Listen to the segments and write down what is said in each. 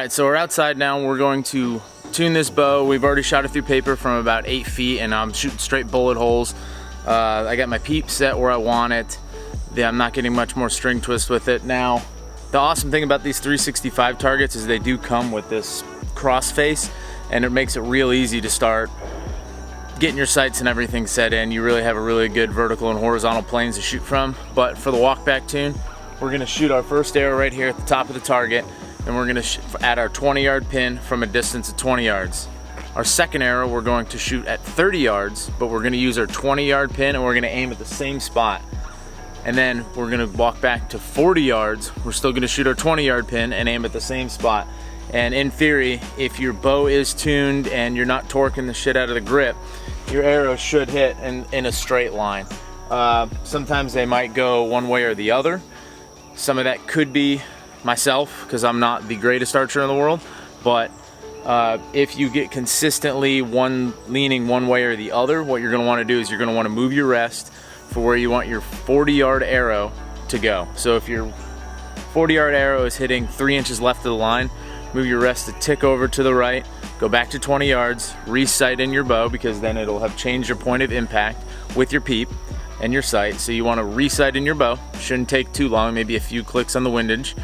Alright, so we're outside now. We're going to tune this bow. We've already shot it through paper from about 8 feet and I'm shooting straight bullet holes. I got my peep set where I want it. I'm not getting much more string twist with it. Now, the awesome thing about these 365 targets is they do come with this crossface, and it makes it real easy to start getting your sights and everything set in. You really have a really good vertical and horizontal planes to shoot from. But for the walk back tune, we're gonna shoot our first arrow right here at the top of the target, and we're gonna add our 20-yard pin from a distance of 20 yards. Our second arrow we're going to shoot at 30 yards, but we're gonna use our 20-yard pin and we're gonna aim at the same spot. And then we're gonna walk back to 40 yards. We're still gonna shoot our 20-yard pin and aim at the same spot. And in theory, if your bow is tuned and you're not torquing the shit out of the grip, your arrow should hit in a straight line. Sometimes they might go one way or the other. Some of that could be myself, because I'm not the greatest archer in the world, but if you get consistently leaning one way or the other, what you're gonna wanna do is you're gonna wanna move your rest for where you want your 40-yard arrow to go. So if your 40-yard arrow is hitting 3 inches left of the line, move your rest a tick over to the right, go back to 20 yards, re-sight in your bow, because then it'll have changed your point of impact with your peep and your sight. So you wanna re-sight in your bow. Shouldn't take too long, maybe a few clicks on the windage,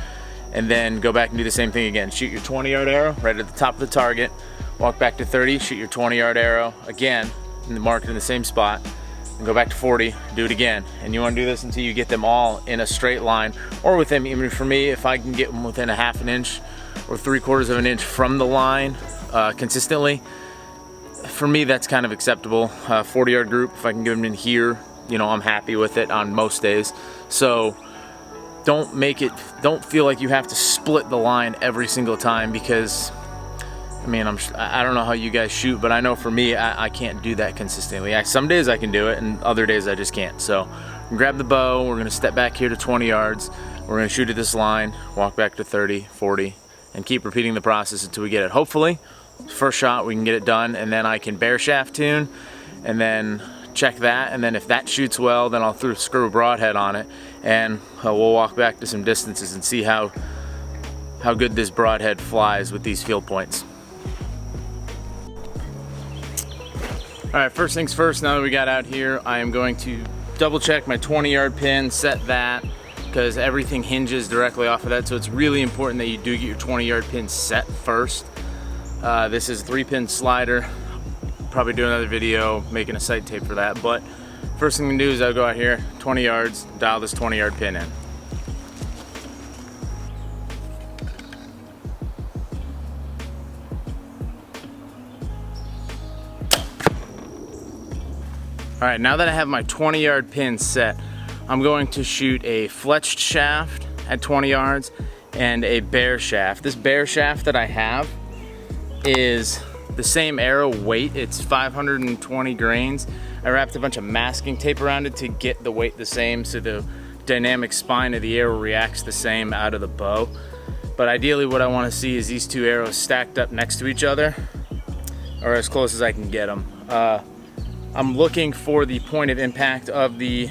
and then go back and do the same thing again. Shoot your 20-yard arrow right at the top of the target, walk back to 30, shoot your 20-yard arrow again, and mark it in the same spot, and go back to 40, do it again. And you wanna do this until you get them all in a straight line, or within, even for me, if I can get them within a half an inch or 3/4 of an inch from the line consistently, for me that's kind of acceptable. 40-yard group, if I can get them in here, you know, I'm happy with it on most days. So don't feel like you have to split the line every single time, because I mean, I don't know how you guys shoot, but I know for me, I can't do that consistently. Some days I can do it, and other days I just can't. So grab the bow, we're gonna step back here to 20 yards, we're gonna shoot at this line, walk back to 30, 40, and keep repeating the process until we get it. Hopefully, first shot we can get it done, and then I can bear shaft tune, and then check that, and then if that shoots well, then I'll screw a broadhead on it, and we'll walk back to some distances and see how good this broadhead flies with these field points. Alright, first things first, now that we got out here, I am going to double check my 20-yard pin, set that, because everything hinges directly off of that, so it's really important that you do get your 20-yard pin set first. This is a 3-pin slider. Probably do another video making a sight tape for that, but first thing I'm gonna do is I'll go out here 20 yards, dial this 20-yard pin in. All right, now that I have my 20-yard pin set, I'm going to shoot a fletched shaft at 20 yards and a bear shaft. This bear shaft that I have is the same arrow weight. It's 520 grains. I wrapped a bunch of masking tape around it to get the weight the same, so the dynamic spine of the arrow reacts the same out of the bow. But ideally what I want to see is these two arrows stacked up next to each other, or as close as I can get them. I'm looking for the point of impact of the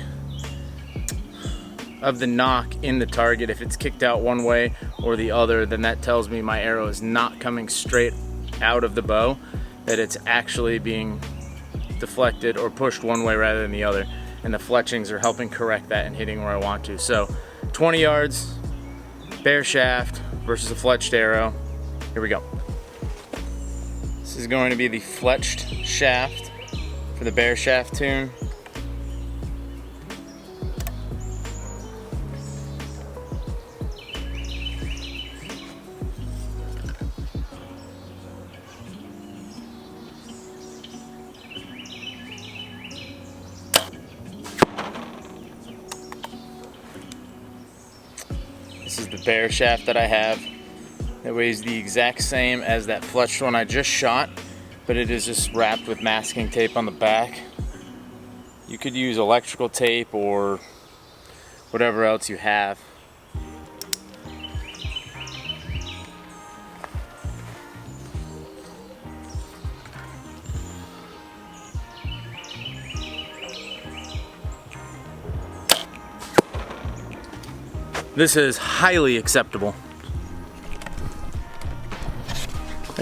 knock in the target. If it's kicked out one way or the other, then that tells me my arrow is not coming straight out of the bow, that it's actually being deflected or pushed one way rather than the other, and the fletchings are helping correct that and hitting where I want to. So 20 yards, bear shaft versus a fletched arrow. Here we go. This is going to be the fletched shaft for the bear shaft tune. This is the bear shaft that I have. It weighs the exact same as that fletched one I just shot, but it is just wrapped with masking tape on the back. You could use electrical tape or whatever else you have. This is highly acceptable.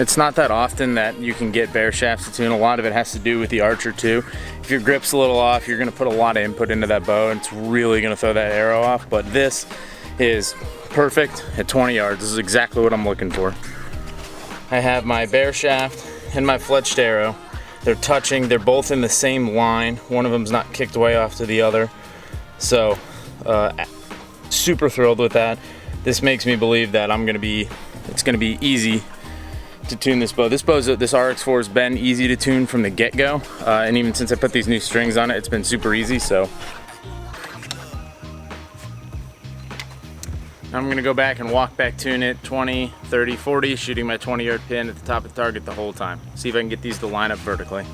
It's not that often that you can get bare shafts to tune. A lot of it has to do with the archer too. If your grip's a little off, you're gonna put a lot of input into that bow and it's really gonna throw that arrow off. But this is perfect at 20 yards. This is exactly what I'm looking for. I have my bare shaft and my fletched arrow. They're touching, they're both in the same line. One of them's not kicked way off to the other. So, super thrilled with that. This makes me believe that it's gonna be easy to tune this bow. This RX-4 has been easy to tune from the get-go, and even since I put these new strings on it, it's been super easy. So now I'm gonna go back and walk back tune it 20, 30, 40, shooting my 20-yard pin at the top of the target the whole time. See if I can get these to line up vertically.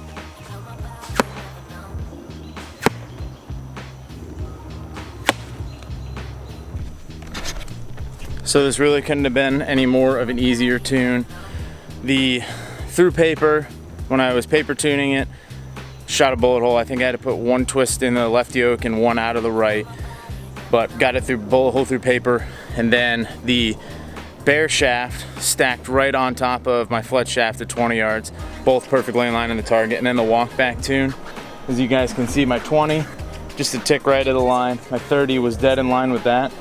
So this really couldn't have been any more of an easier tune. The through paper, when I was paper tuning it, shot a bullet hole. I think I had to put one twist in the left yoke and one out of the right, but got it through bullet hole through paper. And then the bare shaft stacked right on top of my fletch shaft at 20 yards, both perfectly in line on the target. And then the walk back tune, as you guys can see, my 20 just a tick right of the line. My 30 was dead in line with that.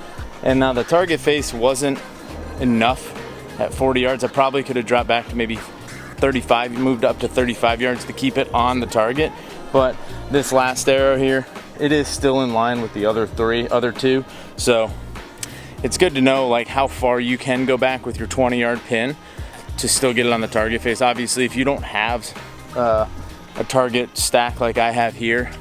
And now the target face wasn't enough at 40 yards. I probably could have dropped back to maybe 35, moved up to 35 yards to keep it on the target. But this last arrow here, it is still in line with the other two. So it's good to know like how far you can go back with your 20-yard pin to still get it on the target face. Obviously, if you don't have a target stack like I have here,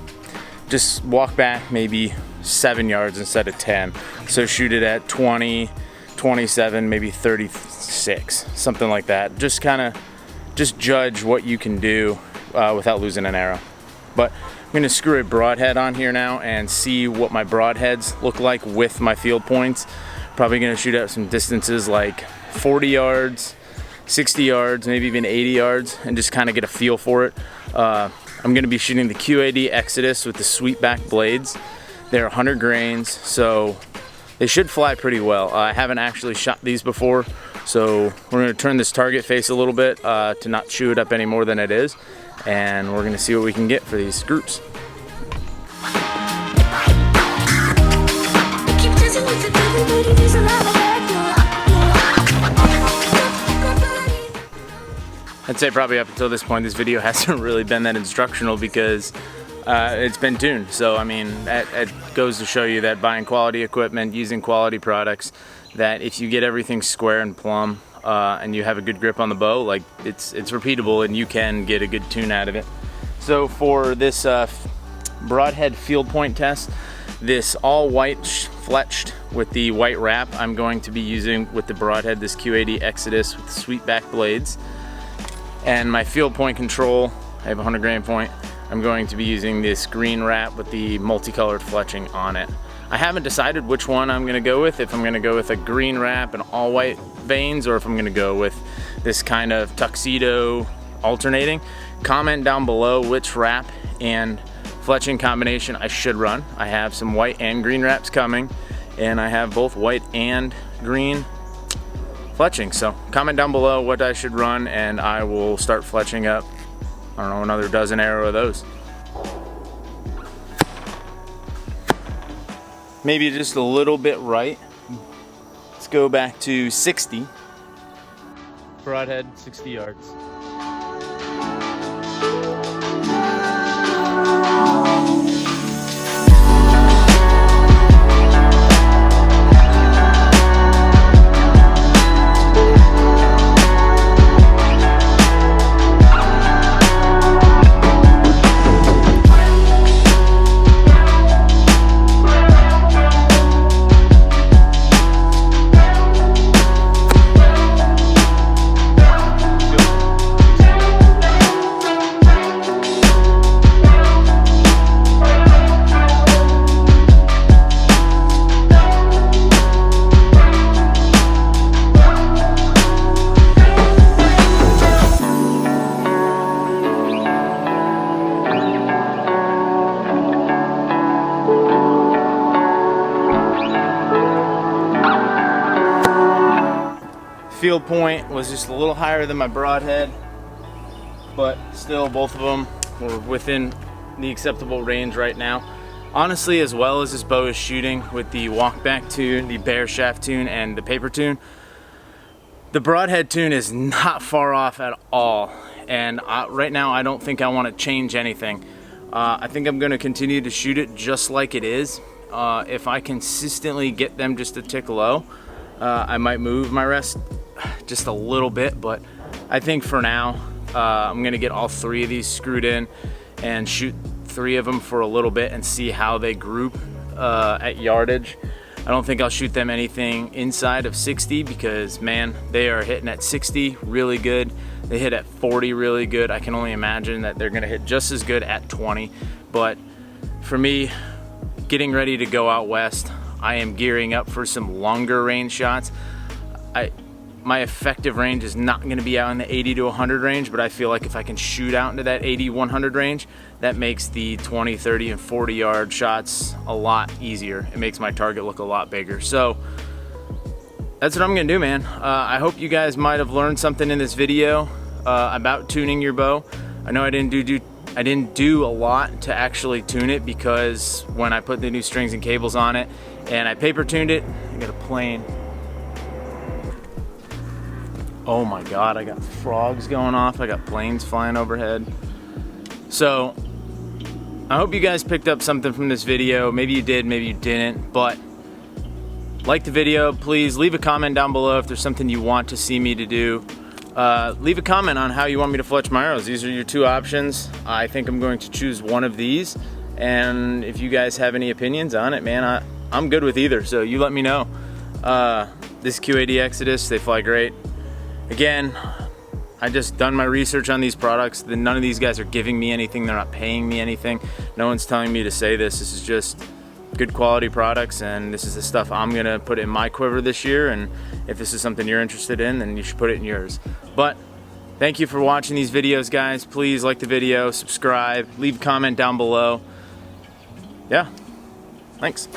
just walk back maybe 7 yards instead of 10. So shoot it at 20, 27, maybe 36, something like that. Just judge what you can do without losing an arrow. But I'm gonna screw a broadhead on here now and see what my broadheads look like with my field points. Probably gonna shoot at some distances like 40 yards, 60 yards, maybe even 80 yards, and just kind of get a feel for it. I'm gonna be shooting the QAD Exodus with the sweep back blades. They're 100 grains, so they should fly pretty well. I haven't actually shot these before, so we're gonna turn this target face a little bit to not chew it up any more than it is, and we're gonna see what we can get for these groups. I'd say probably up until this point, this video hasn't really been that instructional because it's been tuned. So I mean, it goes to show you that buying quality equipment, using quality products, that if you get everything square and plumb and you have a good grip on the bow, like it's repeatable and you can get a good tune out of it. So for this broadhead field point test, this all white fletched with the white wrap, I'm going to be using with the broadhead this QAD Exodus with the sweep back blades. And my field point control, I have a 100 grain point, I'm going to be using this green wrap with the multicolored fletching on it. I haven't decided which one I'm gonna go with, if I'm gonna go with a green wrap and all white veins, or if I'm gonna go with this kind of tuxedo alternating. Comment down below which wrap and fletching combination I should run. I have some white and green wraps coming, and I have both white and green fletching. So comment down below what I should run and I will start fletching up, I don't know, another dozen arrow of those. Maybe just a little bit right. Let's go back to 60. Broadhead, 60 yards. field point was just a little higher than my broadhead, but still both of them were within the acceptable range right now. Honestly, as well as this bow is shooting with the walkback tune, the bare shaft tune, and the paper tune, the broadhead tune is not far off at all. And right now I don't think I want to change anything. I think I'm going to continue to shoot it just like it is. If I consistently get them just a tick low, I might move my rest just a little bit, but I think for now I'm going to get all 3 of these screwed in and shoot 3 of them for a little bit and see how they group at yardage. I don't think I'll shoot them anything inside of 60 because, man, they are hitting at 60 really good. They hit at 40 really good. I can only imagine that they're gonna hit just as good at 20. But for me, getting ready to go out west, I am gearing up for some longer range shots. My effective range is not gonna be out in the 80 to 100 range, but I feel like if I can shoot out into that 80, 100 range, that makes the 20, 30, and 40 yard shots a lot easier. It makes my target look a lot bigger. So that's what I'm gonna do, man. I hope you guys might have learned something in this video about tuning your bow. I know I didn't do a lot to actually tune it because when I put the new strings and cables on it and I paper tuned it, I got a plane. Oh my God, I got frogs going off. I got planes flying overhead. So I hope you guys picked up something from this video. Maybe you did, maybe you didn't, but like the video, please leave a comment down below if there's something you want to see me to do. Leave a comment on how you want me to fletch my arrows. These are your 2 options. I think I'm going to choose one of these, and if you guys have any opinions on it, man, I'm good with either, so you let me know. This Q80 Exodus, they fly great. Again, I just done my research on these products. None of these guys are giving me anything. They're not paying me anything. No one's telling me to say this. This is just good quality products, and this is the stuff I'm gonna put in my quiver this year. And if this is something you're interested in, then you should put it in yours. But thank you for watching these videos, guys. Please like the video, subscribe, leave a comment down below. Yeah, thanks.